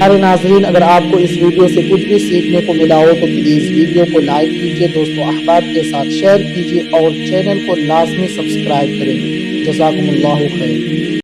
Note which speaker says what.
Speaker 1: हमारे नाजरीन, अगर आपको इस वीडियो से कुछ भी सीखने को मिला हो तो प्लीज़ वीडियो को लाइक कीजिए, दोस्तों अहबाब के साथ शेयर कीजिए और चैनल को लाजमी सब्सक्राइब करें। जज़ाकुमुल्लाहु खैर।